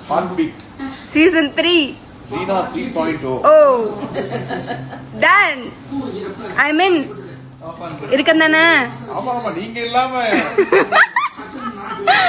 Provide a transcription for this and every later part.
Heartbeat. Season 3. Reena 3.0. Oh. Done. I'm in. இருக்கந்தானே? ஆமா நீங்க இல்லாம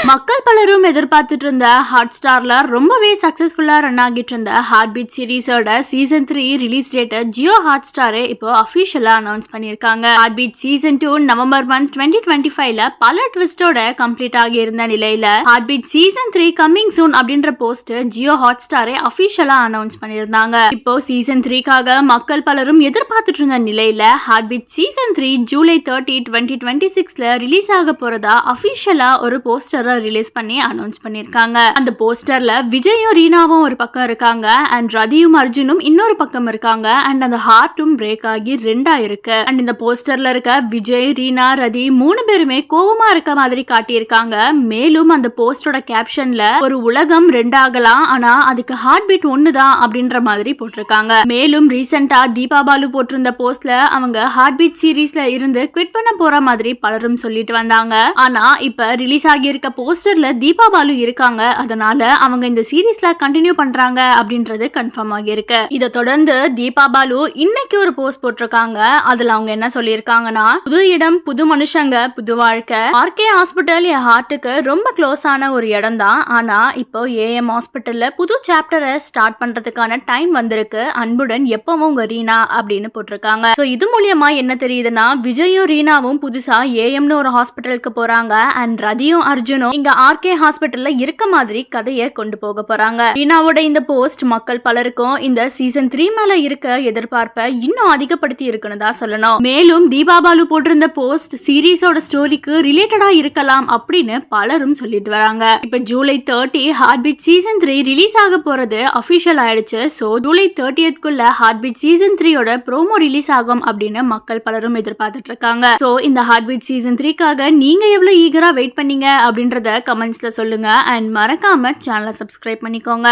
மக்கள் பலரும் எதிர்பார்த்துட்டு இருந்த ஹாட் ஸ்டார்ல ரொம்பவே சக்சஸ்ஃபுல்லா ரன் ஆகிட்டு இருந்த ஹார்ட் பீட் சீரிஸோட சீசன் 3 ரிலீஸ் டேட் ஜியோ ஹாட் ஸ்டாரே இப்போ அபிஷியலா அனௌன்ஸ் பண்ணிருக்காங்க. ஹார்ட் பீட் சீசன் 2 நவம்பர் 2025ல பல ட்விஸ்டோட கம்ப்ளீட் ஆகி இருந்த நிலையில Heart Beat season 3 coming soon அப்படின்ற போஸ்ட் ஜியோ ஹாட் ஸ்டாரே அபிஷியலா அனௌன்ஸ் பண்ணிருந்தாங்க. இப்போ சீசன் 3க்காக மக்கள் பலரும் எதிர்பார்த்துட்டு இருந்த நிலையில ஹார்ட் பீட் சீசன் 3 ஜூலை 30, 2026ல ரிலீஸ் ஆக போறதா அபிஷியலா ஒரு போஸ்டரை ரிலீஸ் பண்ணி அனௌன்ஸ் பண்ணிருக்காங்க. அந்த போஸ்டர்ல விஜயும் ரீனாவும் ஒரு பக்கம் இருக்காங்க அண்ட் ரதியும் அர்ஜுனும் இன்னொரு பக்கம் இருக்காங்க அண்ட் அந்த ஹார்ட்டும் பிரேக் ஆகி ரெண்டா இருக்கு. அண்ட் இந்த போஸ்டர்ல இருக்க விஜய், ரீனா, ரதி 3 பேருமே கோவமா இருக்க மாதிரி காட்டியிருக்காங்க. மேலும் அந்த போஸ்டரோட கேப்ஷன்ல ஒரு உலகம் ரெண்டாகலாம் ஆனா அதுக்கு ஹார்ட் பீட் ஒண்ணுதான் அப்படின்ற மாதிரி போட்டிருக்காங்க. மேலும் ரீசெண்டா தீபா பாலு போட்டிருந்த போஸ்ட்ல அவங்க ஹார்ட் பீட் சீரீஸ்ல இருந்து குவிட் பண்ண போற மாதிரி பலரும் சொல்லிட்டு வந்தாங்க. ஆனா இப்ப ரிலீஸ் ஆகி இருக்க போஸ்டர்ல தீபா பாலு இருக்காங்க. அதனால அவங்க இந்த சீரீஸ்ல கண்டினியூ பண்றாங்க அப்படின்றது கன்ஃபார்ம் ஆகி இருக்கு. இதை தொடர்ந்து தீபா பாலு இன்னைக்கு ஒரு போஸ்ட் போட்டிருக்காங்க. அதுல அவங்க என்ன சொல்லியிருக்காங்கன்னா, புது இடம், புது மனுஷங்க, புது வாழ்க்கை. ஆர்கே ஹாஸ்பிட்டல் என் ஹார்ட்டுக்கு ரொம்ப க்ளோஸ் ஆன ஒரு இடம் தான். ஆனா இப்போ ஏஎம் ஹாஸ்பிட்டல்ல புது சாப்டரை ஸ்டார்ட் பண்றதுக்கான டைம் வந்திருக்கு. அன்புடன் எப்பவும் உங்க ரீனா அப்படின்னு போட்டிருக்காங்க. சோ இது மூலியமா என்ன தெரியுதுன்னா, விஜயும் ரீனாவும் புதுசா ஏஎம்னு ஒரு ஹாஸ்பிட்டலுக்கு போறாங்க அண்ட் ரதியும் அர்ஜுனும் இங்க ஆர்கே ஹாஸ்பிட்டல்ல இருக்க மாதிரி கதையை கொண்டு போக போறாங்க. ரீனாவோட இந்த போஸ்ட் மக்கள் பலருக்கும் இந்த சீசன் 3 மேல இருக்க எதிர்பார்ப்பை இன்னும் அதிகப்படுத்தி இருக்குன்னு தான் சொல்லணும். மேலும் தீபா பாலு போட்டிருந்த போஸ்ட் சீரீஸோட ஸ்டோரிக்கு ரிலேட்டடா இருக்கலாம் அப்படின்னு பலரும் சொல்லிட்டு வராங்க. இப்ப July 30 Heart Beat season 3 release ஆக போறது அபிஷியல் ஆயிடுச்சு. சோ ஜூலை 30க்குள்ள ஹார்ட் பீட் சீசன் 3யோட ப்ரோமோ ரிலீஸ் ஆகும் அப்படின்னு மக்கள் பலரும் எதிர்பார்த்துட்டு இருக்காங்க. சோ இந்த ஹார்ட் பீட் சீசன் 3க்காக நீங்க எவ்வளவு ஈகரா வெயிட் பண்ணீங்க அப்படின்றத கமெண்ட்ஸ்ல சொல்லுங்க அண்ட் மறக்காம சேனலை சப்ஸ்கிரைப் பண்ணிக்கோங்க.